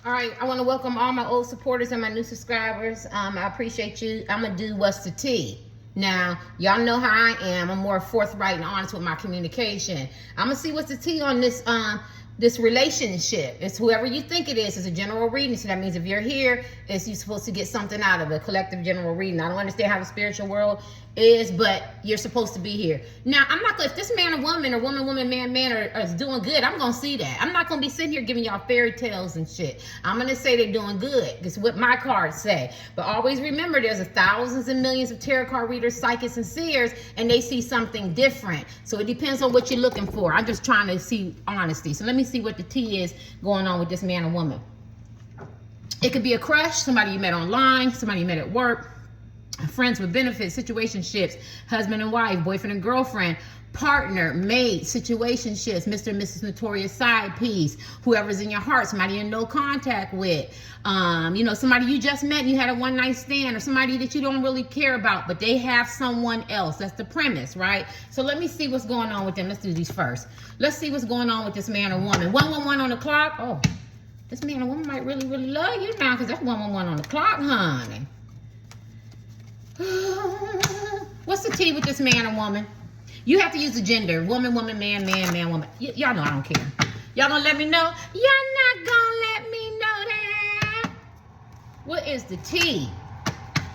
All right, I want to welcome all my old supporters and my new subscribers. I appreciate you. I'm going to do what's the tea. Now, y'all know how I am. I'm more forthright and honest with my communication. I'm going to see what's the tea on this relationship. It's whoever you think it is. It's a general reading. So that means if you're here, you're supposed to get something out of it. Collective general reading. I don't understand how the spiritual world is, but you're supposed to be here. Now, I'm not going to, if this man or woman or woman, man are doing good, I'm going to see that. I'm not going to be sitting here giving y'all fairy tales and shit. I'm going to say they're doing good. That's what my cards say. But always remember, there's thousands and millions of tarot card readers, psychics, and seers, and they see something different. So it depends on what you're looking for. I'm just trying to see honesty. So let me see what the tea is going on with this man or woman. It could be a crush, somebody you met online, somebody you met at work, friends with benefits, situationships, husband and wife, boyfriend and girlfriend, partner, mate, situationships, Mr. and Mrs. Notorious side piece, whoever's in your heart, somebody you're in no contact with, somebody you just met and you had a one-night stand, or somebody that you don't really care about, but they have someone else. That's the premise, right? So let me see what's going on with them. Let's do these first. Let's see what's going on with this man or woman. 111 on the clock. Oh, this man or woman might really, really love you now, because that's 111 on the clock, honey. What's the tea with this man or woman? You have to use the gender. Woman, man, woman. Y'all know I don't care. Y'all gonna let me know? Y'all not gonna let me know that. What is the tea?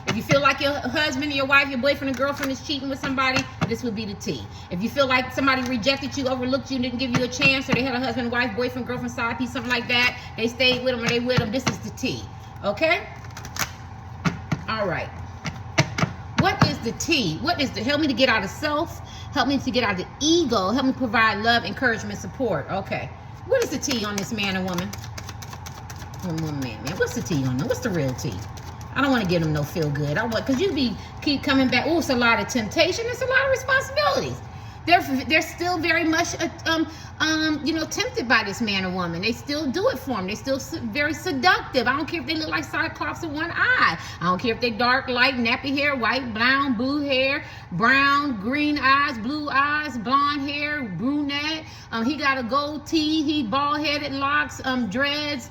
If you feel like your husband, your wife, your boyfriend, or girlfriend is cheating with somebody, this would be the tea. If you feel like somebody rejected you, overlooked you, didn't give you a chance, or they had a husband, wife, boyfriend, girlfriend, side piece, something like that, they stayed with them or they with them, this is the tea. Okay? All right. What is the tea? Help me to get out of self. Help me to get out of the ego. Help me provide love, encouragement, support. Okay. What is the tea on this man or woman? Man. What's the tea on them? What's the real tea? I don't want to give them no feel good. Because you keep coming back. Oh, it's a lot of temptation. It's a lot of responsibilities. They're still very much tempted by this man or woman. They still do it for them. They still very seductive. I don't care if they look like Cyclops with one eye. I don't care if they dark, light, nappy hair, white, brown, blue hair, brown, green eyes, blue eyes, blonde hair, brunette. He got a gold tee. He bald-headed, locks, dreads,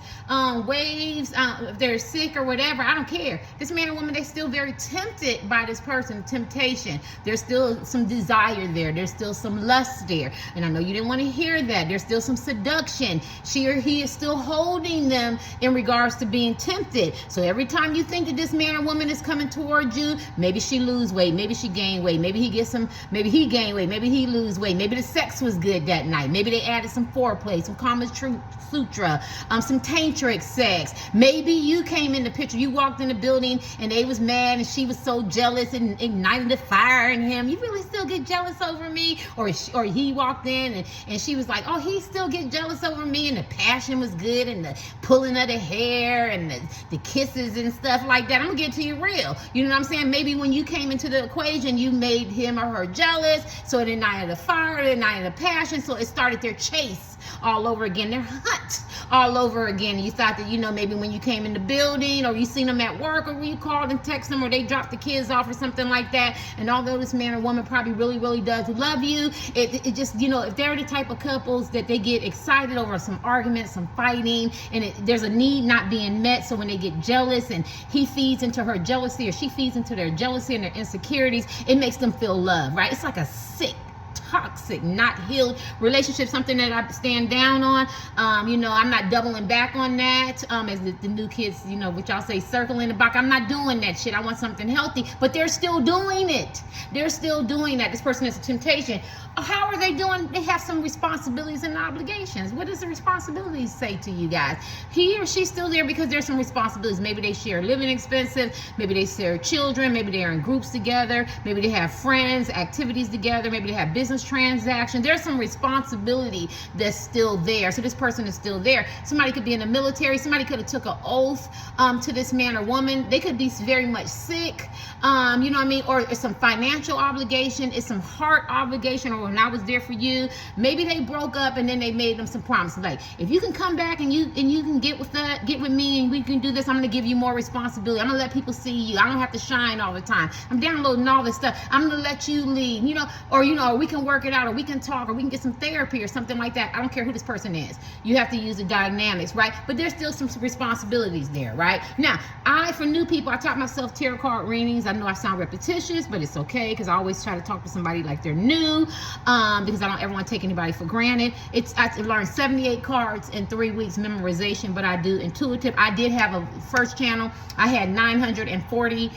waves. If they're sick or whatever, I don't care. This man or woman, they're still very tempted by this person. Temptation. There's still some desire there. There's still some lust there. And I know you didn't want to hear that. There's still some seduction. She or he is still holding them in regards to being tempted. So every time you think that this man or woman is coming towards you, maybe she lose weight, maybe she gain weight, maybe he gain weight, maybe he lose weight, maybe the sex was good that night, maybe they added some foreplay, some Kama Sutra, some tantric sex. Maybe you came in the picture, you walked in the building and they was mad and she was so jealous and ignited the fire in him. You really still get jealous over me? Or he walked in and she was like, oh, he still get jealous over me, and the passion was good, and the pulling of the hair and the kisses and stuff like that. I'm gonna get to you real. You know what I'm saying? Maybe when you came into the equation, you made him or her jealous, so it ignited the fire, it ignited the passion, so it started their chase all over again, their hunt all over again. You thought that, maybe when you came in the building, or you seen them at work, or you called and text them, or they dropped the kids off or something like that, and although this man or woman probably really, really does love you, it just, if they're the type of couples that they get excited over some arguments, some fighting, and there's a need not being met, so when they get jealous and he feeds into her jealousy, or she feeds into their jealousy and their insecurities, it makes them feel love, right? It's like a sick, toxic, not healed relationship, something that I stand down on. I'm not doubling back on that. As the new kids, what y'all say, circling the block. I'm not doing that shit. I want something healthy, but they're still doing it. They're still doing that. This person is a temptation. How are they doing? They have some responsibilities and obligations. What does the responsibilities say to you guys? He or she's still there because there's some responsibilities. Maybe they share living expenses. Maybe they share children. Maybe they're in groups together. Maybe they have friends, activities together. Maybe they have business transactions. There's some responsibility that's still there. So this person is still there. Somebody could be in the military. Somebody could have took an oath to this man or woman. They could be very much sick. Or it's some financial obligation. It's some heart obligation. Or when I was there for you, maybe they broke up and then they made them some promises. Like, if you can come back and you can get with me and we can do this, I'm gonna give you more responsibility. I'm gonna let people see you. I don't have to shine all the time. I'm downloading all this stuff. I'm gonna let you lead. Or we can work it out, or we can talk, or we can get some therapy or something like that. I don't care who this person is. You have to use the dynamics, right? But there's still some responsibilities there, right? Now, for new people, I taught myself tarot card readings. I know I sound repetitious, but it's okay, because I always try to talk to somebody like they're new, because I don't ever want to take anybody for granted. I learned 78 cards in 3 weeks memorization, but I do intuitive. I did have a first channel. I had 940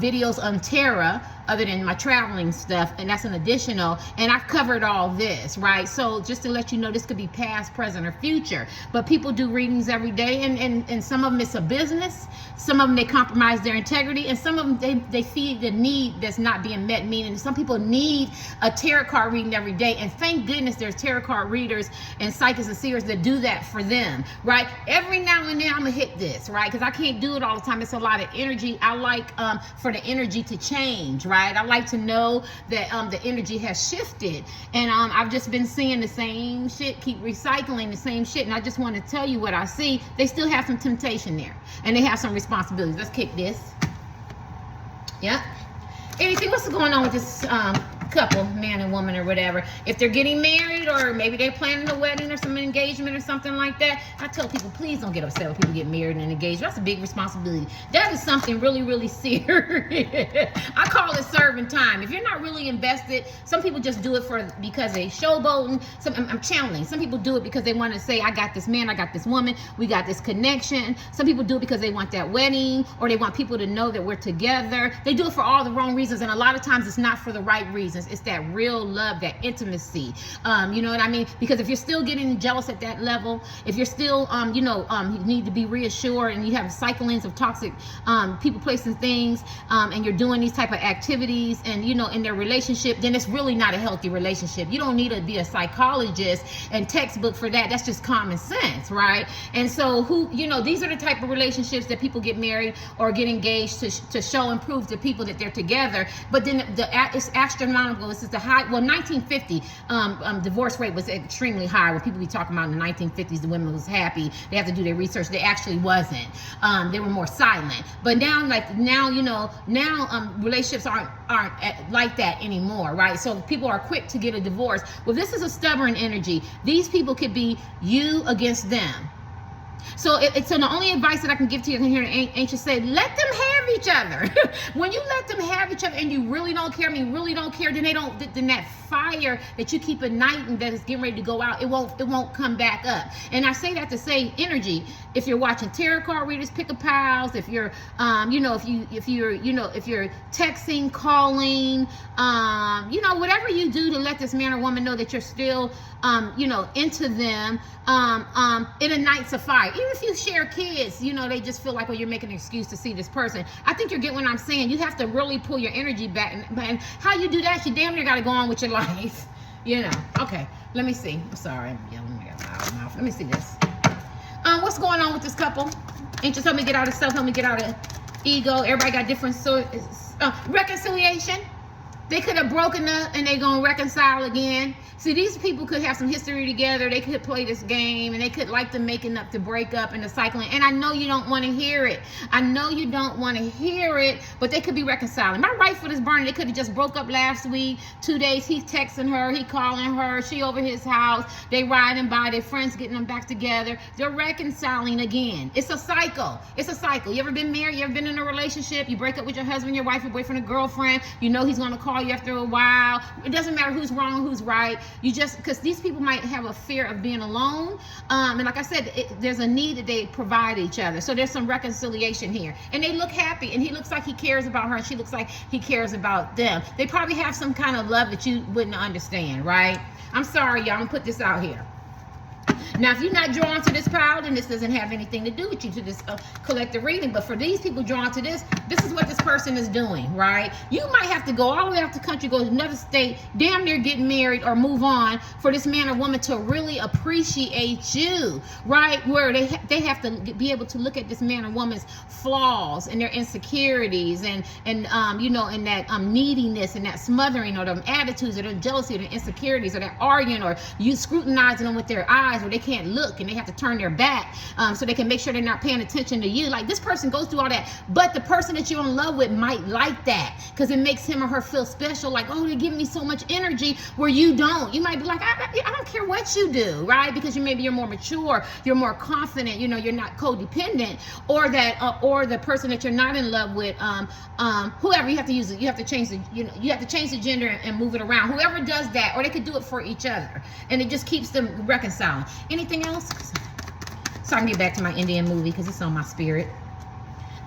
videos on tarot, other than my traveling stuff, and that's an additional, and I've covered all this, right? So just to let you know, this could be past, present, or future, but people do readings every day, and some of them it's a business, some of them they compromise their integrity, and some of them they feed the need that's not being met, meaning some people need a tarot card reading every day, and thank goodness there's tarot card readers and psychics and seers that do that for them, right? Every now and then I'm gonna hit this, right? Because I can't do it all the time. It's a lot of energy. I like for the energy to change, right? I like to know that the energy has shifted, and I've just been seeing the same shit, keep recycling the same shit, and I just want to tell you what I see. They still have some temptation there, and they have some responsibilities. Let's kick this. Yep. Anything? What's going on with this couple, man and woman or whatever? If they're getting married, or maybe they're planning a wedding or some engagement or something like that, I tell people, please don't get upset when people get married and engaged. That's a big responsibility. That is something really, really serious. I call it serving time. If you're not really invested, some people just do it because they showboating. I'm channeling. Some people do it because they want to say, I got this man, I got this woman, we got this connection. Some people do it because they want that wedding, or they want people to know that we're together. They do it for all the wrong reasons, and a lot of times it's not for the right reasons. It's that real love, that intimacy. You know what I mean? Because if you're still getting jealous at that level, if you're still, you need to be reassured, and you have cyclings of toxic people, placing things, and you're doing these type of activities, and in their relationship, then it's really not a healthy relationship. You don't need to be a psychologist and textbook for that. That's just common sense, right? And so these are the type of relationships that people get married or get engaged to show and prove to people that they're together. But then it's astronomical. This is the high. Well, 1950 divorce rate was extremely high. When people be talking about in the 1950s, the women was happy. They have to do their research. They actually wasn't. They were more silent. But now, relationships aren't like that anymore, right? So people are quick to get a divorce. Well, this is a stubborn energy. These people could be you against them. So the only advice that I can give to you, I can hear an ancient say, let them have each other. When you let them have each other and you really don't care, then then that fire that you keep igniting that is getting ready to go out, it won't come back up. And I say that to say energy. If you're watching tarot card readers, pick a pals, if you're if you're texting, calling, whatever you do to let this man or woman know that you're still into them, it ignites a fire. Even if you share kids, they just feel like, you're making an excuse to see this person. I think you're getting what I'm saying. You have to really pull your energy back, and how you do that, you damn near got to go on with your life. Okay, let me see. I'm sorry, I'm yelling. I got a loud mouth. Let me see this. What's going on with this couple? Angels, help me get out of self, help me get out of ego. Everybody got different reconciliation. They could have broken up and they gonna reconcile again. See, these people could have some history together. They could play this game, and they could like the making up to break up and the cycling. And I know you don't want to hear it. But they could be reconciling. My right foot is burning. They could have just broke up last week. 2 days, he's texting her, he calling her, she over his house. They riding by, their friends getting them back together. They're reconciling again. It's a cycle. You ever been married? You ever been in a relationship? You break up with your husband, your wife, your boyfriend, or girlfriend. You know he's gonna call you after a while. It doesn't matter who's wrong, who's right. Because these people might have a fear of being alone. And like I said, there's a need that they provide each other. So there's some reconciliation here. And they look happy. And he looks like he cares about her. And she looks like he cares about them. They probably have some kind of love that you wouldn't understand, right? I'm sorry, y'all. I'm going to put this out here. Now, if you're not drawn to this pile, then this doesn't have anything to do with you, to this collective reading. But for these people drawn to this is what this person is doing, right? You might have to go all the way out the country, go to another state, damn near get married or move on for this man or woman to really appreciate you, right? Where they have to be able to look at this man or woman's flaws and their insecurities and that neediness and that smothering, or them attitudes, or their jealousy, or their insecurities, or that arguing, or you scrutinizing them with their eyes, or they can't look and they have to turn their back so they can make sure they're not paying attention to you. Like, this person goes through all that, but the person that you're in love with might like that because it makes him or her feel special. Like, oh, they give me so much energy where you don't. You might be like, I don't care what you do, right? Because you're more mature, you're more confident, you know, you're not codependent, or that or the person that you're not in love with, whoever, you have to use it, you have to change the, you know, you have to change the gender and move it around. Whoever does that, or they could do it for each other, and it just keeps them reconciling. Anything else? So I can get back to my Indian movie because it's on my spirit.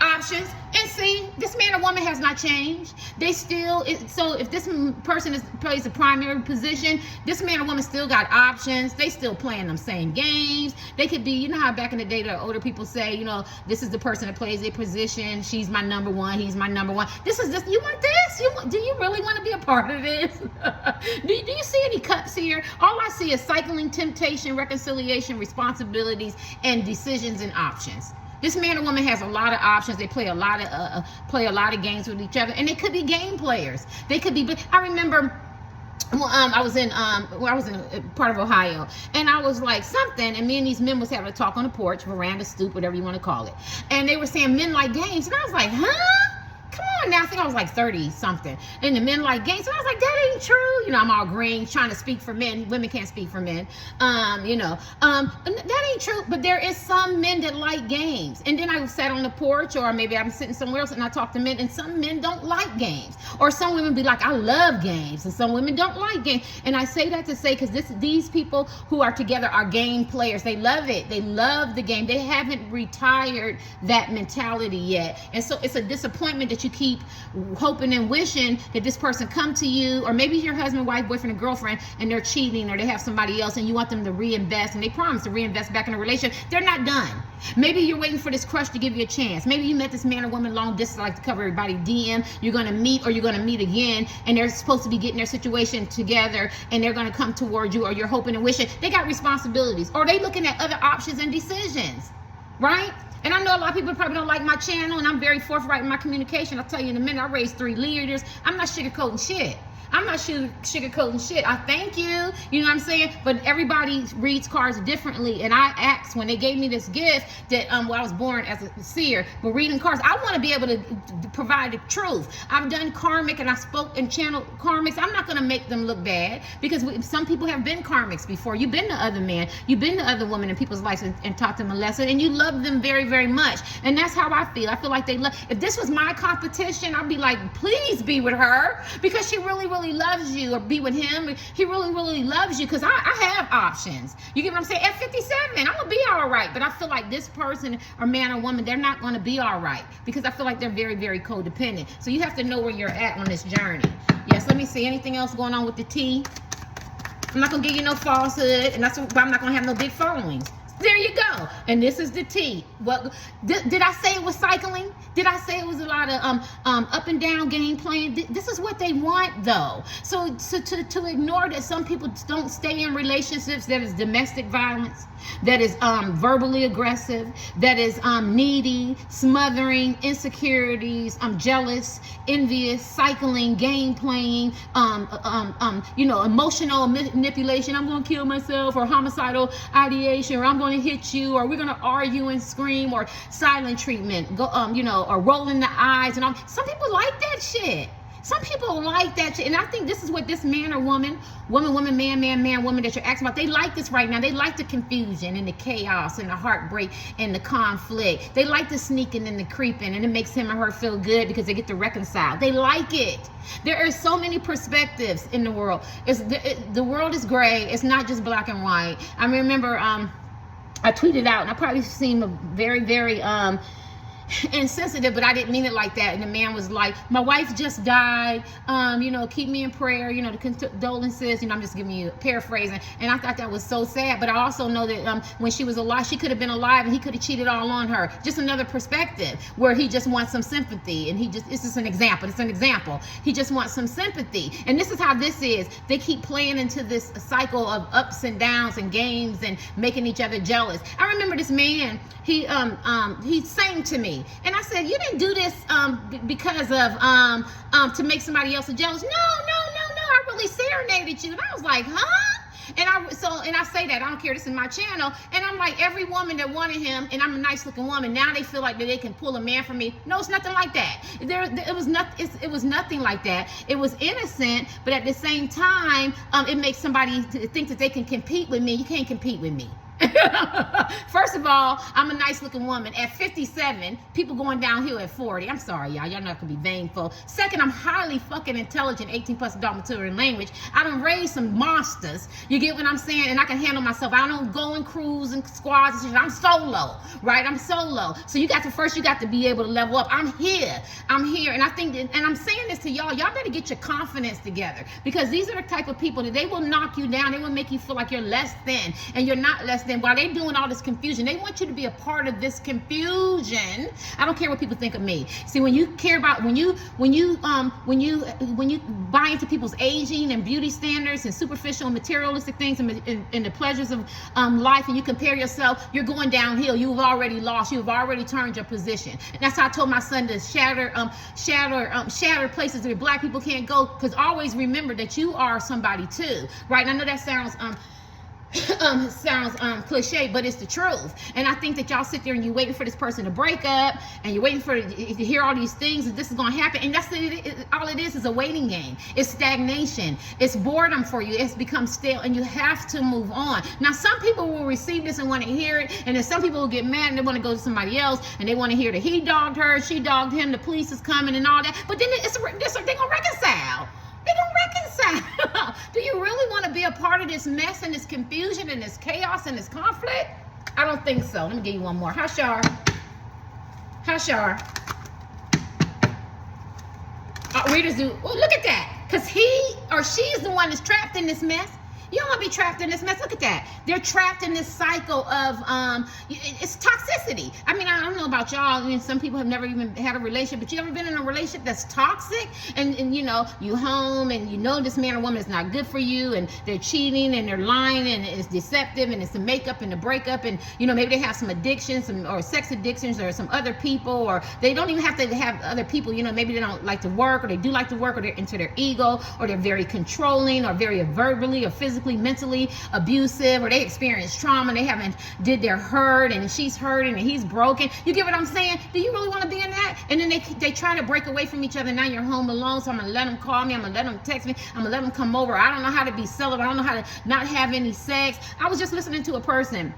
Options. And see, this man or woman has not changed. They still, so if this person plays the primary position, this man or woman still got options. They still playing them same games. They could be, you know how back in the day the older people say, you know, this is the person that plays a position. She's my number one. He's my number one. This is this. You want this? Do you really want to be a part of this? do you see any cups here? All I see is cycling, temptation, reconciliation, responsibilities, and decisions and options. This man or woman has a lot of options. They play a lot of games with each other, and they could be game players. They could be. I remember, I was in a part of Ohio, and I was like something, and me and these men was having a talk on the porch, veranda, stoop, whatever you want to call it, and they were saying men like games, and I was like, huh? Come on now, I think I was like 30 something, and the men like games. So I was like, that ain't true. You know, I'm all green, trying to speak for men. Women can't speak for men. You know, that ain't true. But there is some men that like games. And then I sat on the porch, or maybe I'm sitting somewhere else, and I talk to men, and some men don't like games. Or some women be like, I love games, and some women don't like games. And I say that to say, because these people who are together are game players. They love it. They love the game. They haven't retired that mentality yet. And so it's a disappointment that you keep hoping and wishing that this person come to you, or maybe your husband, wife, boyfriend, or girlfriend, and they're cheating, or they have somebody else, and you want them to reinvest, and they promise to reinvest back in the relationship. They're not done. Maybe you're waiting for this crush to give you a chance. Maybe you met this man or woman long distance, like to cover everybody, DM. You're going to meet, or you're going to meet again, and they're supposed to be getting their situation together, and they're going to come towards you, or you're hoping and wishing. They got responsibilities, or they looking at other options and decisions, right? And I know a lot of people probably don't like my channel, and I'm very forthright in my communication. I'll tell you in a minute, I raised 3 leaders. I'm not sugarcoating shit. I'm not sugarcoating shit. I thank you. You know what I'm saying? But everybody reads cards differently. And I asked, when they gave me this gift, that I was born as a seer, but reading cards, I want to be able to provide the truth. I've done karmic, and I spoke and channeled karmics. I'm not going to make them look bad, because some people have been karmics before. You've been the other man. You've been the other woman in people's lives, and taught them a lesson, and you love them very, very much. And that's how I feel. I feel like they love. If this was my competition, I'd be like, please be with her, because she really, really loves you, or be with him. He really, really loves you, because I have options. You get what I'm saying? At 57, I'm gonna be all right. But I feel like this person, or man or woman, they're not gonna be all right, because I feel like they're very, very codependent. So you have to know where you're at on this journey. Yes, let me see. Anything else going on with the T? I'm not gonna give you no falsehood, and that's why I'm not gonna have no big followings. There you go. And this is the T. What did I say? It was cycling? Did I say it was a lot of up and down game playing? This is what they want, though. So to ignore that some people don't stay in relationships that is domestic violence, that is verbally aggressive, that is needy, smothering, insecurities, jealous, envious, cycling, game playing, you know, emotional manipulation. I'm gonna kill myself, or homicidal ideation, or I'm going to hit you, or we're going to argue and scream, or silent treatment, you know, or rolling the eyes, and all. Some people like that shit. Some people like that shit, and I think this is what this man or woman, man, woman that you're asking about, they like this right now. They like the confusion and the chaos and the heartbreak and the conflict. They like the sneaking and the creeping, and it makes him or her feel good because they get to reconcile. They like it. There are so many perspectives in the world. The world is gray. It's not just black and white. I remember I tweeted out, and I probably seem very, very insensitive, but I didn't mean it like that. And the man was like, my wife just died, you know, keep me in prayer, you know, the condolences, you know, I'm just giving you paraphrasing. And I thought that was so sad. But I also know that when she was alive, she could have been alive, and he could have cheated all on her. Just another perspective where he just wants some sympathy, and this is an example. It's an example. He just wants some sympathy. And this is how this is. They keep playing into this cycle of ups and downs and games and making each other jealous. I remember this man, he sang to me. And I said, you didn't do this because of to make somebody else jealous. No, I really serenaded you. And I was like, huh? And I say that I don't care. This is my channel, and I'm like, every woman that wanted him, and I'm a nice looking woman. Now they feel like that they can pull a man from me. No, it's nothing like that. It was nothing like that. It was innocent, but at the same time, it makes somebody think that they can compete with me. You can't compete with me. First of all, I'm a nice looking woman. At 57, people going downhill at 40. I'm sorry, y'all. Y'all not gonna be vainful. Second, I'm highly fucking intelligent, 18 plus adult material and language. I done raised some monsters. You get what I'm saying? And I can handle myself. I don't go in crews and squads and shit. I'm solo, right? I'm solo. So you got to be able to level up. I'm here. And I think that, and I'm saying this to y'all. Y'all better get your confidence together, because these are the type of people that they will knock you down. They will make you feel like you're less than, and you're not less than. While they're doing all this confusion, they want you to be a part of this confusion. I don't care what people think of me. See, when you care about, when you buy into people's aging and beauty standards and superficial and materialistic things and the pleasures of life, and you compare yourself, you're going downhill. You've already lost. You've already turned your position. And that's how I told my son to shatter places where black people can't go, because always remember that you are somebody too, right? And I know that sounds cliche, but it's the truth. And I think that y'all sit there and you're waiting for this person to break up, and you're waiting to hear all these things, and this is going to happen. And that's all it is a waiting game. It's stagnation. It's boredom for you. It's become stale, and you have to move on. Now, some people will receive this and want to hear it, and then some people will get mad and they want to go to somebody else, and they want to hear that he dogged her, she dogged him, the police is coming and all that. But then they're going to reconcile. They don't reconcile. Do you really want to be a part of this mess and this confusion and this chaos and this conflict? I don't think so. Let me give you one more. How Shar? Readers do. Well, look at that. Because he or she is the one that's trapped in this mess. You don't want to be trapped in this mess. Look at that. They're trapped in this cycle of, it's toxicity. I mean, I don't know about y'all. I mean, some people have never even had a relationship, but you ever been in a relationship that's toxic? And you know, you home and you know this man or woman is not good for you, and they're cheating and they're lying and it's deceptive and it's the makeup and the breakup, and you know, maybe they have some addictions, or sex addictions, or some other people, or they don't even have to have other people. You know, maybe they don't like to work, or they do like to work, or they're into their ego, or they're very controlling, or very verbally or physically, mentally abusive, or they experience trauma, they haven't did their hurt, and she's hurting and he's broken. You get what I'm saying? Do you really want to be in that? And then they try to break away from each other. Now you're home alone, so I'm gonna let them call me, I'm gonna let them text me, I'm gonna let them come over. I don't know how to be celibate, I don't know how to not have any sex. I was just listening to a person,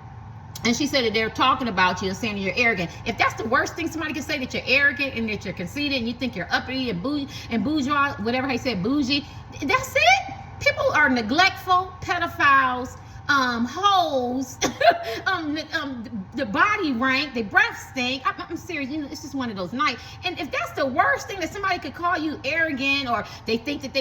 and she said that they're talking about you and saying you're arrogant. If that's the worst thing somebody can say, that you're arrogant and that you're conceited and you think you're uppity and bourgeois, whatever he said, bougie, that's it. People are neglectful, pedophiles, hoes, the body rank, the breath stink. I'm serious. You know, it's just one of those nights. And if that's the worst thing that somebody could call you, arrogant, or they think that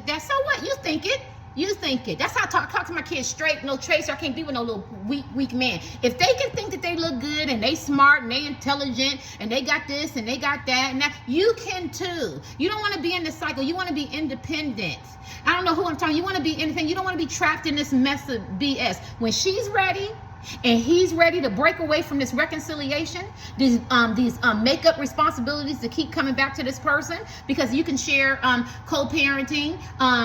that's, so what? You think it. You think it. That's how I talk to my kids straight, no tracer. I can't be with no little weak man. If they can think that they look good and they smart and they intelligent and they got this and they got that and that, you can too. You don't want to be in this cycle. You want to be independent. I don't know who I'm talking. You want to be anything. You don't want to be trapped in this mess of BS. When she's ready and he's ready to break away from this reconciliation, these makeup responsibilities to keep coming back to this person, because you can share co-parenting,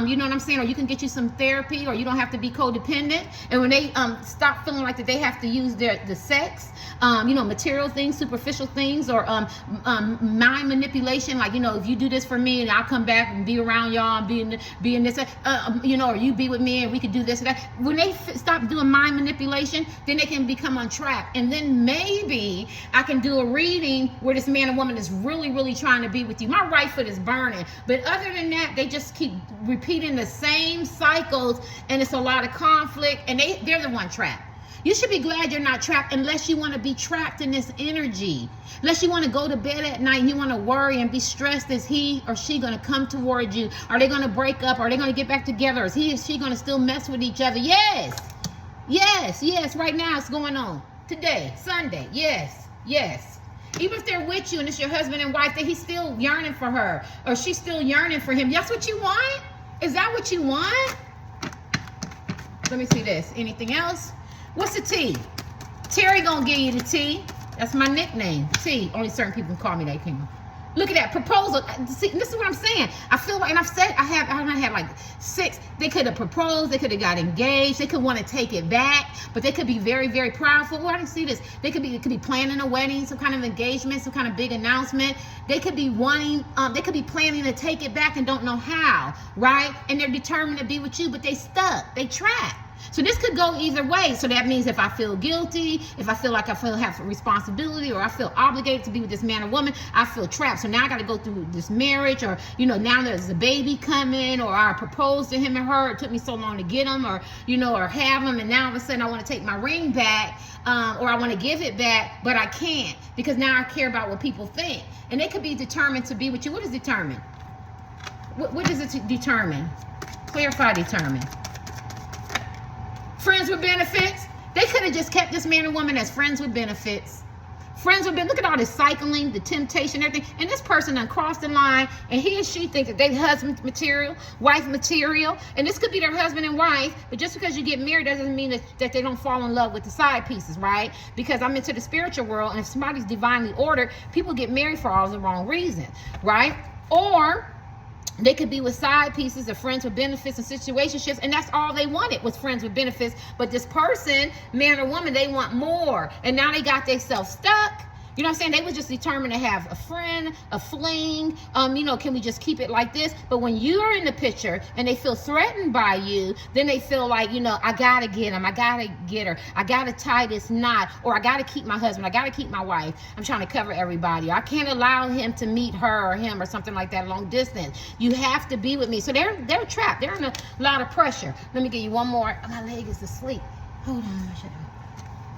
you know what I'm saying, or you can get you some therapy, or you don't have to be codependent. And when they stop feeling like that they have to use the sex, you know, material things, superficial things, or mind manipulation, like, you know, if you do this for me and I'll come back and be around y'all and be in this, you know, or you be with me and we could do this and that. When they stop doing mind manipulation, then they can become untrapped. And then maybe I can do a reading where this man or woman is really, really trying to be with you. My right foot is burning. But other than that, they just keep repeating the same cycles, and it's a lot of conflict, and they're the one trapped. You should be glad you're not trapped, unless you want to be trapped in this energy. Unless you want to go to bed at night and you want to worry and be stressed. Is he or she going to come towards you? Are they going to break up? Are they going to get back together? Is he or she going to still mess with each other? Yes. Yes. Right now it's going on. Today, Sunday. Yes. Even if they're with you and it's your husband and wife, that he's still yearning for her, or she's still yearning for him. That's what you want? Is that what you want? Let me see this. Anything else? What's the T? Terry gonna give you the T. That's my nickname, T. Only certain people can call me that. Look at that proposal. See, this is what I'm saying. I feel like, and I've said, I had like 6. They could have proposed. They could have got engaged. They could want to take it back, but they could be very, very prideful. Oh, I didn't see this. It could be planning a wedding, some kind of engagement, some kind of big announcement. They could be wanting, they could be planning to take it back and don't know how, right? And they're determined to be with you, but they stuck. They trapped. So this could go either way. So that means if I feel guilty, if I feel like I have a responsibility, or I feel obligated to be with this man or woman, I feel trapped. So now I got to go through this marriage, or, you know, now there's a baby coming, or I proposed to him and her. It took me so long to get him, or, you know, or have him. And now all of a sudden I want to take my ring back, or I want to give it back, but I can't because now I care about what people think. And they could be determined to be with you. What is determined? What is it determine? Clarify determine. Friends with benefits. They could have just kept this man or woman as friends with benefits. Friends with benefits. Look at all this cycling, the temptation, everything. And this person done crossed the line, and he or she thinks that they husband material, wife material. And this could be their husband and wife, but just because you get married doesn't mean that they don't fall in love with the side pieces, right? Because I'm into the spiritual world, and if somebody's divinely ordered, people get married for all the wrong reasons, right? Or they could be with side pieces of friends with benefits and situationships, and that's all they wanted was friends with benefits. But this person, man or woman, they want more, and now they got themselves stuck. You know what I'm saying? They was just determined to have a friend, a fling. You know, can we just keep it like this? But when you're in the picture and they feel threatened by you, then they feel like, you know, I gotta get him, I gotta get her, I gotta tie this knot, or I gotta keep my husband, I gotta keep my wife. I'm trying to cover everybody. I can't allow him to meet her or him or something like that long distance. You have to be with me. So they're trapped. They're in a lot of pressure. Let me give you one more. Oh, my leg is asleep. Hold on.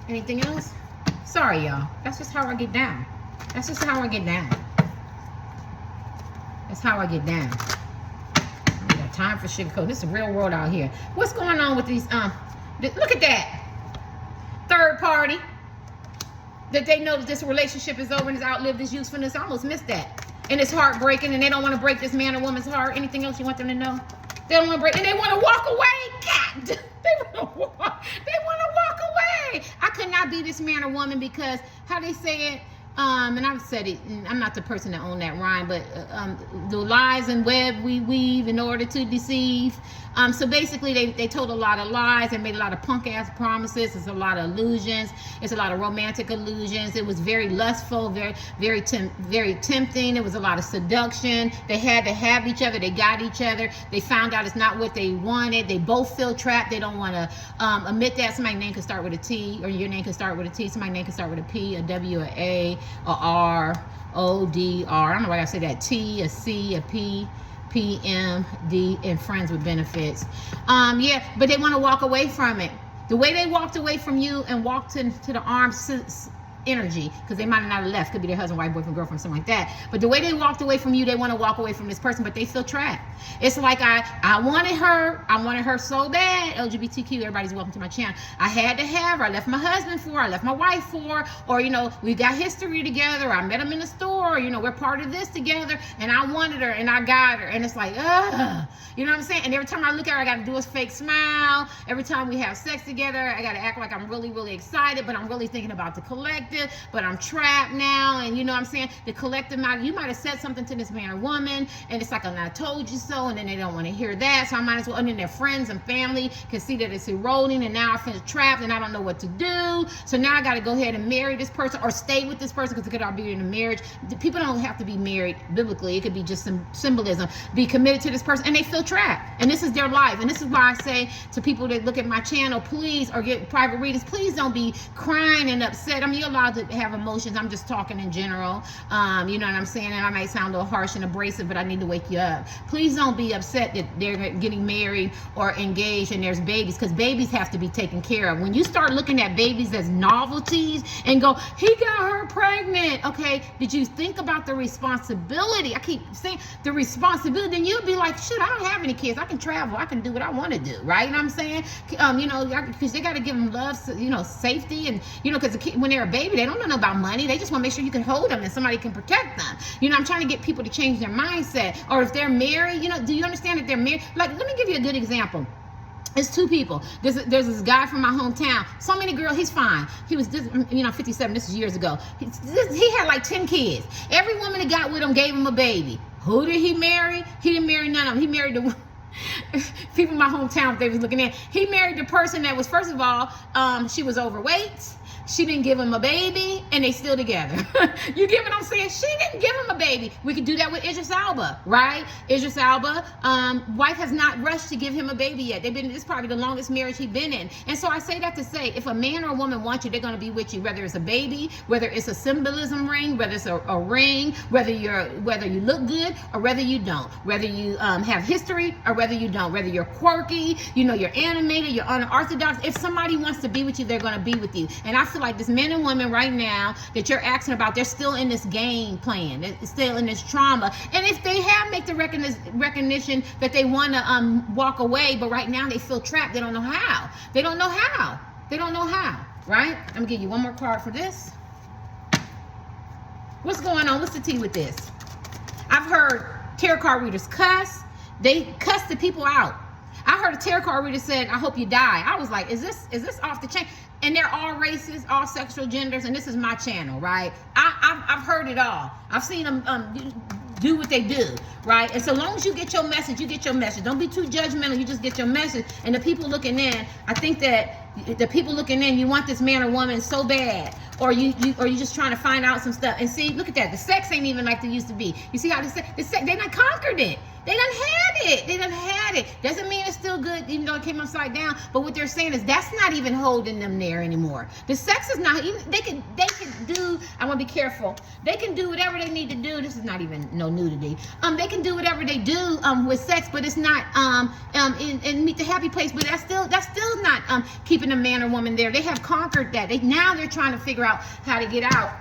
Anything else? Sorry, y'all. That's just how I get down. That's just how I get down. That's how I get down. I don't got time for sugarcoat. This is the real world out here. What's going on with these, look at that. Third party. That they know that this relationship is over and has outlived its usefulness. I almost missed that. And it's heartbreaking, and they don't want to break this man or woman's heart. Anything else you want them to know? They don't want to break, and they want to walk away. God, they want to walk away. I could not be this man or woman because how they say it, and I've said it, and I'm not the person that owned that rhyme, but the lies and web we weave in order to deceive. So basically, they told a lot of lies and made a lot of punk-ass promises. It's a lot of illusions. It's a lot of romantic illusions. It was very lustful, very tempting. There was a lot of seduction. They had to have each other. They got each other. They found out it's not what they wanted. They both feel trapped. They don't want to admit that. Somebody's name could start with a T, or your name could start with a T. Somebody's name could start with a P, a W, a A, a R, O, D, R. I don't know why I say that. T, a C, a P. PMD, and friends with benefits. Yeah, but they want to walk away from it. The way they walked away from you and walked into the arms energy, because they might have not left, could be their husband, wife, boyfriend, girlfriend, something like that. But the way they walked away from you, they want to walk away from this person, but they feel trapped. It's like I wanted her so bad. LGBTQ, everybody's welcome to my channel. I had to have her. I left my husband for her. I left my wife for her. Or, you know, we got history together. I met him in the store. You know, we're part of this together. And I wanted her and I got her. And it's like, ugh. You know what I'm saying? And every time I look at her, I got to do a fake smile. Every time we have sex together, I got to act like I'm really, really excited, but I'm really thinking about the collective. But I'm trapped now, and you know what I'm saying? The collective mind, you might have said something to this man or woman, and it's like, I told you so, and then they don't want to hear that, so I might as well, and then their friends and family can see that it's eroding, and now I feel trapped, and I don't know what to do, so now I got to go ahead and marry this person, or stay with this person, because it could all be in a marriage. People don't have to be married biblically. It could be just some symbolism. Be committed to this person, and they feel trapped, and this is their life, and this is why I say to people that look at my channel, please, or get private readings, please don't be crying and upset. I mean, you're allowed to have emotions. I'm just talking in general. You know what I'm saying? And I might sound a little harsh and abrasive, but I need to wake you up. Please don't be upset that they're getting married or engaged and there's babies, because babies have to be taken care of. When you start looking at babies as novelties and go, he got her pregnant. Okay, did you think about the responsibility? I keep saying the responsibility, and you'll be like, shit, I don't have any kids. I can travel. I can do what I want to do. Right? You know what I'm saying? You know, because they got to give them love, you know, safety, and, you know, because when they're a baby, they don't know about money. They just want to make sure you can hold them and somebody can protect them. You know, I'm trying to get people to change their mindset. Or if they're married, you know, do you understand that they're married? Like, let me give you a good example. It's two people. There's this guy from my hometown. So many girls. He's fine. He was, 57. This is years ago. He had like 10 kids. Every woman that got with him gave him a baby. Who did he marry? He didn't marry none of them. He married the people in my hometown. If they was looking at, he married the person that was, first of all, she was overweight. She didn't give him a baby, and they still together. You get what I'm saying? She didn't give him a baby. We could do that with Idris Elba, right? Idris Elba, wife has not rushed to give him a baby yet. This is probably the longest marriage he's been in. And so I say that to say, if a man or a woman wants you, they're going to be with you, whether it's a baby, whether it's a symbolism ring, whether it's a ring, whether you look good or whether you don't, whether you have history or whether you don't, whether you're quirky, you're animated, you're unorthodox. If somebody wants to be with you, they're going to be with you. And I feel like this men and women right now that you're asking about, they're still in this game plan. They're still in this trauma. And if they have made the recognition that they want to walk away, but right now they feel trapped, they don't know how. They don't know how. They don't know how, right? I'm going to give you one more card for this. What's going on? What's the tea with this? I've heard tarot card readers cuss. They cuss the people out. I heard a tarot card reader said, "I hope you die." I was like, is this off the chain? And they're all races, all sexual genders, and this is my channel, right? I've heard it all. I've seen them do what they do, right? And so long as you get your message, you get your message. Don't be too judgmental. You just get your message. And the people looking in, I think that the people looking in, you want this man or woman so bad, or you just trying to find out some stuff. And see, look at that. The sex ain't even like they used to be. You see how the sex they done conquered it. They done had it. They done had it. Doesn't mean it's still good, even though it came upside down. But what they're saying is that's not even holding them there anymore. The sex is not even. They can do. I want to be careful. They can do whatever they need to do. This is not even no nudity. They can do whatever they do with sex, but it's not in meet the happy place. But that's still not keeping a man or woman there. They have conquered that. Now they're trying to figure out how to get out.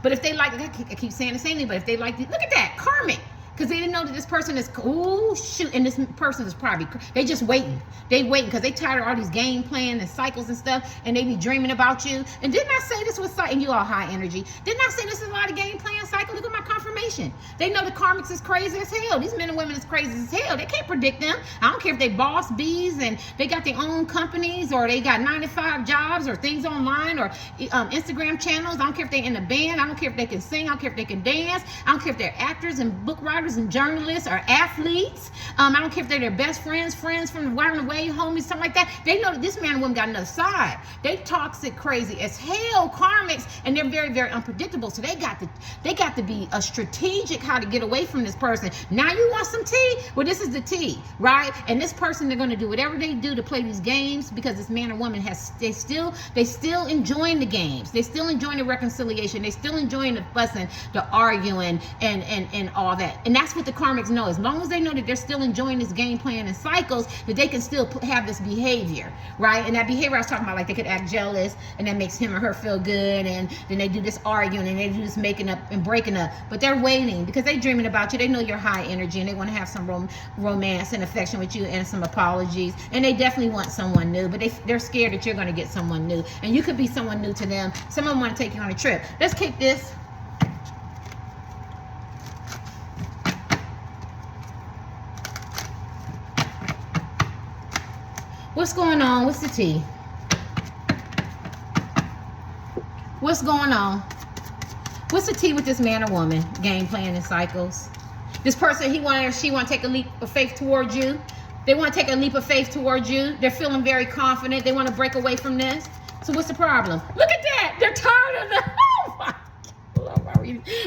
But if they like, I keep saying the same thing. But if they like, look at that, karmic. Because they didn't know that this person is, oh, shoot, and this person is probably, they just waiting. They waiting because they tired of all these game plans and cycles and stuff, and they be dreaming about you. And didn't I say this was, and you all high energy, didn't I say this is a lot of game plan cycle? Look at my confirmation. They know the karmics is crazy as hell. These men and women is crazy as hell. They can't predict them. I don't care if they boss bees and they got their own companies, or they got 9-to-5 jobs, or things online, or Instagram channels. I don't care if they in a band. I don't care if they can sing. I don't care if they can dance. I don't care if they're actors and book writers and journalists or athletes. I don't care if they're their best friends from the Wild Away, homies, something like that. They know that this man and woman got another side. They toxic, crazy as hell, karmics, and they're very, very unpredictable. So they got to be a strategic how to get away from this person. Now you want some tea? Well, this is the tea, right? And this person, they're going to do whatever they do to play these games, because this man or woman they still enjoying the games. They still enjoying the reconciliation. They still enjoying the fussing, the arguing, and all that. And that's what the karmics know. As long as they know that they're still enjoying this game plan and cycles, that they can still have this behavior, right? And that behavior I was talking about, like they could act jealous, and that makes him or her feel good, and then they do this arguing, and they do this making up and breaking up. But they're waiting because they're dreaming about you. They know you're high energy, and they want to have some romance and affection with you, and some apologies. And they definitely want someone new, but they're scared that you're going to get someone new, and you could be someone new to them. Someone want to take you on a trip. Let's kick this. What's going on? What's the tea? What's going on? What's the tea with this man or woman? Game plan and cycles. This person, she want to take a leap of faith towards you. They want to take a leap of faith towards you. They're feeling very confident. They want to break away from this. So what's the problem? Look at that. They're tired of the... Oh my God.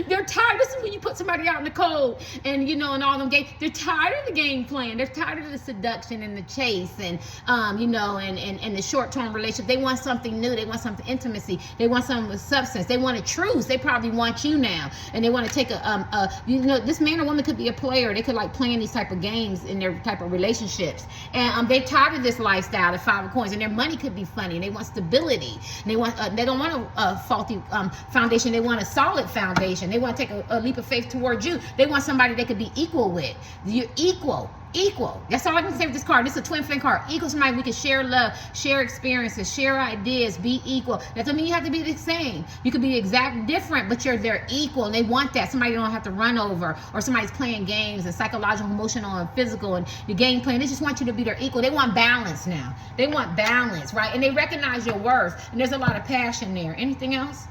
They're tired. This is when you put somebody out in the cold, and and all them games. They're tired of the game plan. They're tired of the seduction and the chase, and and the short-term relationship. They want something new. They want something intimacy. They want something with substance. They want a truce. They probably want you now, and they want to take this man or woman could be a player. They could like playing these type of games in their type of relationships, and they're tired of this lifestyle, the 5 of coins, and their money could be funny. And they want stability. And they don't want a faulty foundation. They want a solid foundation. They want to take a leap of faith towards you. They want somebody they could be equal with. You're equal. Equal. That's all I can say with this card. This is a twin flame card. Equal somebody we can share love, share experiences, share ideas, be equal. That doesn't mean you have to be the same. You could be exact different, but they're equal, and they want that. Somebody you don't have to run over, or somebody's playing games and psychological, emotional, and physical, and the game playing. They just want you to be their equal. They want balance now. They want balance, right? And they recognize your worth, and there's a lot of passion there. Anything else?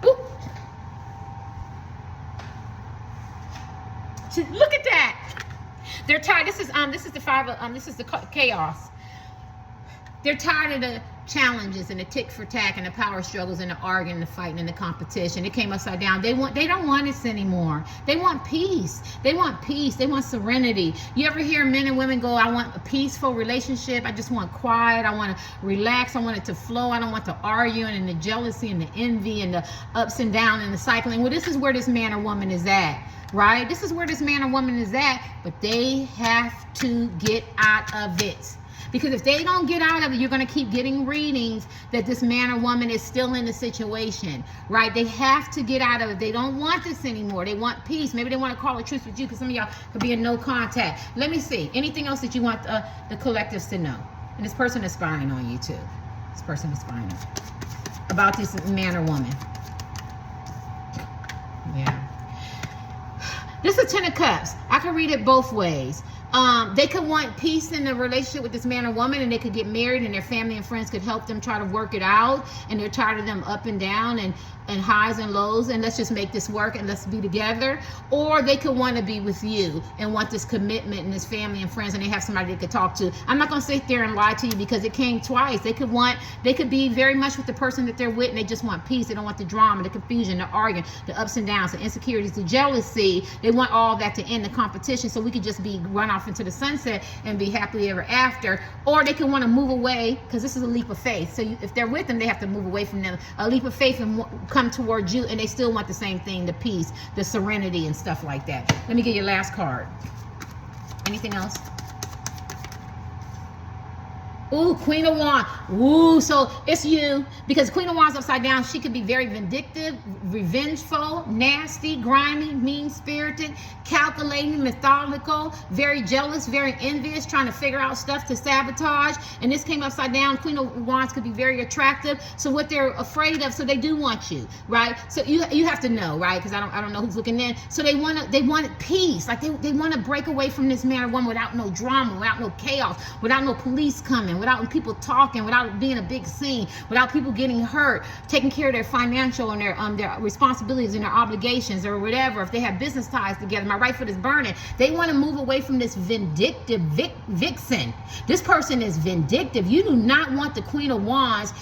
Ooh. Look at that. They're tired. This is the five of this is the chaos. They're tired of the challenges and the tick for tack and the power struggles and the arguing, the fighting and the competition. It came upside down. They don't want this anymore. They want peace. They want peace. They want serenity. You ever hear men and women go, I want a peaceful relationship. I just want quiet. I want to relax. I want it to flow. I don't want the arguing and the jealousy and the envy and the ups and downs and the cycling. Well, this is where this man or woman is at. Right? This is where this man or woman is at, but they have to get out of it. Because if they don't get out of it, you're going to keep getting readings that this man or woman is still in the situation, right? They have to get out of it. They don't want this anymore. They want peace. Maybe they want to call a truce with you because some of y'all could be in no contact. Let me see. Anything else that you want the collectives to know? And this person is spying on you too. This person is spying on you. About this man or woman. Yeah. This is 10 of Cups. I can read it both ways. They could want peace in the relationship with this man or woman, and they could get married, and their family and friends could help them try to work it out, and they're tired of them up and down and highs and lows, and let's just make this work and let's be together. Or they could want to be with you and want this commitment and this family and friends, and they have somebody they could talk to. I'm not going to sit there and lie to you because it came twice. They could be very much with the person that they're with, and they just want peace. They don't want the drama, the confusion, the arguing, the ups and downs, the insecurities, the jealousy. They want all that to end, the competition, so we could just run off into the sunset and be happily ever after. Or they can want to move away, because this is a leap of faith. So if they're with them, they have to move away from them. A leap of faith and come towards you, and they still want the same thing, the peace, the serenity, and stuff like that. Let me get your last card. Anything else? Ooh, Queen of Wands. Ooh, so it's you. Because Queen of Wands upside down, she could be very vindictive, revengeful, nasty, grimy, mean-spirited, calculating, methodical, very jealous, very envious, trying to figure out stuff to sabotage. And this came upside down. Queen of Wands could be very attractive. So what they're afraid of, so they do want you, right? So you have to know, right? Because I don't know who's looking in. So they want peace. Like they want to break away from this man or woman without no drama, without no chaos, without no police coming, without people talking, without being a big scene, without people getting hurt, taking care of their financial and their responsibilities and their obligations or whatever. If they have business ties together, my right foot is burning. They want to move away from this vindictive vixen. This person is vindictive. You do not want the Queen of Wands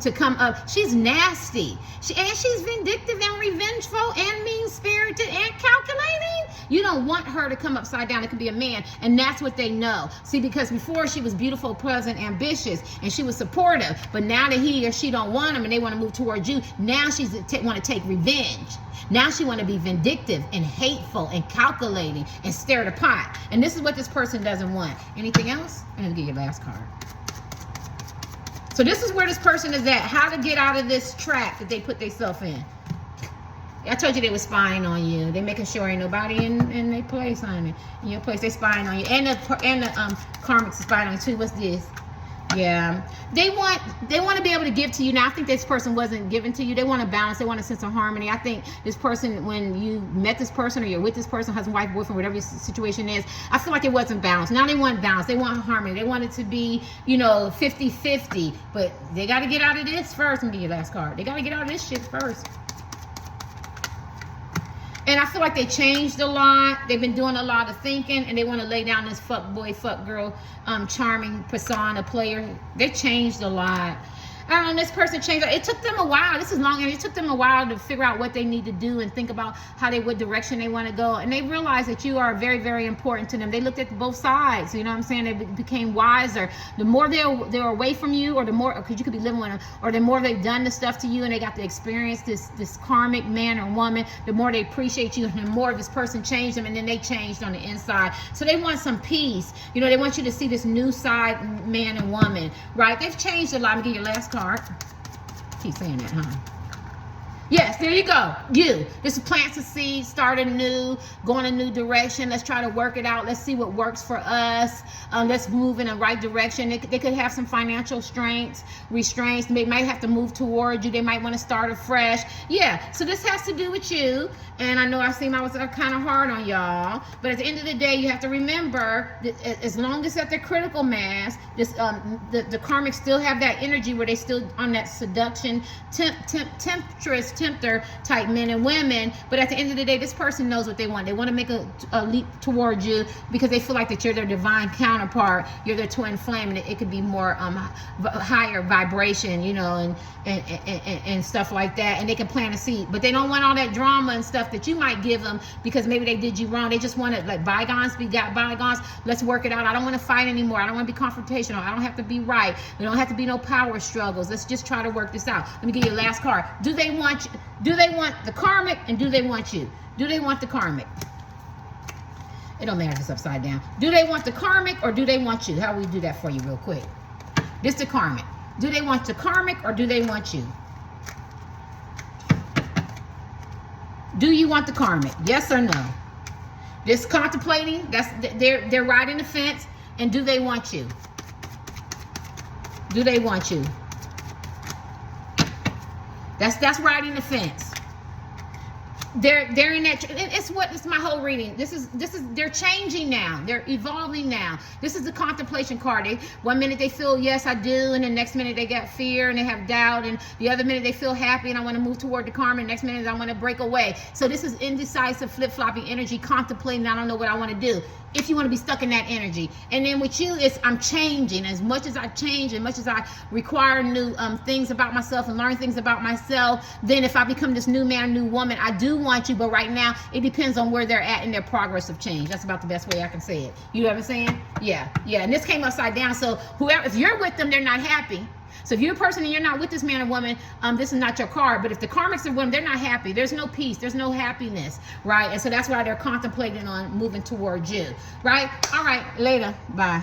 to come up. She's nasty. She's vindictive and revengeful and mean-spirited and calculating. You don't want her to come upside down. It could be a man, and that's what they know. See, because before she was beautiful, pleasant, ambitious, and she was supportive, but now that he or she don't want them and they want to move towards you, now she's want to take revenge. Now she want to be vindictive and hateful and calculating and stir the pot. And this is what this person doesn't want. Anything else? I'm going to get your last card. So this is where this person is at. How to get out of this trap that they put themselves in. I told you they were spying on you. They making sure ain't nobody in their place, honey. In your place, they spying on you. And the karmics spying on you too. What's this? Yeah, they want to be able to give to you. Now, I think this person wasn't given to you. They want to balance. They want a sense of harmony. I think this person, when you met this person or you're with this person, husband, wife, boyfriend, whatever your situation is, I feel like it wasn't balanced. Now they want balance. They want harmony. They want it to be, 50-50. But they got to get out of this first. And get your last card. They got to get out of this shit first. And I feel like they changed a lot. They've been doing a lot of thinking, and they want to lay down this fuck boy, fuck girl, charming persona player. They changed a lot. I don't know, this person changed. It took them a while. This is long, and it took them a while to figure out what they need to do and think about what direction they want to go. And they realized that you are very, very important to them. They looked at both sides. You know what I'm saying? They became wiser. The more they're away from you, or the more, because you could be living with them, or the more they've done the stuff to you, and they got to experience this karmic man or woman, the more they appreciate you, and the more this person changed them, and then they changed on the inside. So they want some peace. They want you to see this new side man and woman, right? They've changed a lot. I'm going to get your last card. Keep saying that, huh? Yes, there you go. You. This is plants a seed, start anew, go in a new direction. Let's try to work it out. Let's see what works for us. Let's move in the right direction. They could have some financial restraints. They might have to move toward you. They might want to start afresh. Yeah, so this has to do with you. And I know I seem I was kind of hard on y'all. But at the end of the day, you have to remember that as long as at the critical mass, this the karmics still have that energy where they still on that seduction, tempter type men and women. But at the end of the day, this person knows what they want. They want to make a leap towards you because they feel like that you're their divine counterpart. You're their twin flame, and it could be more higher vibration, you know, and stuff like that. And they can plant a seed, but they don't want all that drama and stuff that you might give them because maybe they did you wrong. They just want to let bygones be bygones. Let's work it out. I don't want to fight anymore. I don't want to be confrontational. I don't have to be right. There don't have to be no power struggles. Let's just try to work this out. Let me give you a last card. Do they want you? Do they want the karmic, and do they want you? Do they want the karmic? It don't matter if it's upside down. Do they want the karmic or do they want you? How do we do that for you real quick? This the karmic. Do they want the karmic or do they want you? Do you want the karmic? Yes or no? This contemplating, they're riding the fence, and do they want you? Do they want you? That's riding the fence. They're in that. It's my whole reading. This is they're changing now. They're evolving now. This is the contemplation card. One minute they feel yes I do, and the next minute they got fear and they have doubt, and the other minute they feel happy and I want to move toward the karma. Next minute I want to break away. So this is indecisive, flip-flopping energy, contemplating. I don't know what I want to do. If you want to be stuck in that energy, and then with you, it's I'm changing. As much as I change, as much as I require new things about myself and learn things about myself, then if I become this new man, new woman, I do want you. But right now, it depends on where they're at in their progress of change. That's about the best way I can say it. You know what I'm saying? Yeah. And this came upside down. So whoever, if you're with them, they're not happy. So if you're a person and you're not with this man or woman, this is not your card. But if the karmics are women, they're not happy. There's no peace. There's no happiness, right? And so that's why they're contemplating on moving towards you, right? All right, later. Bye.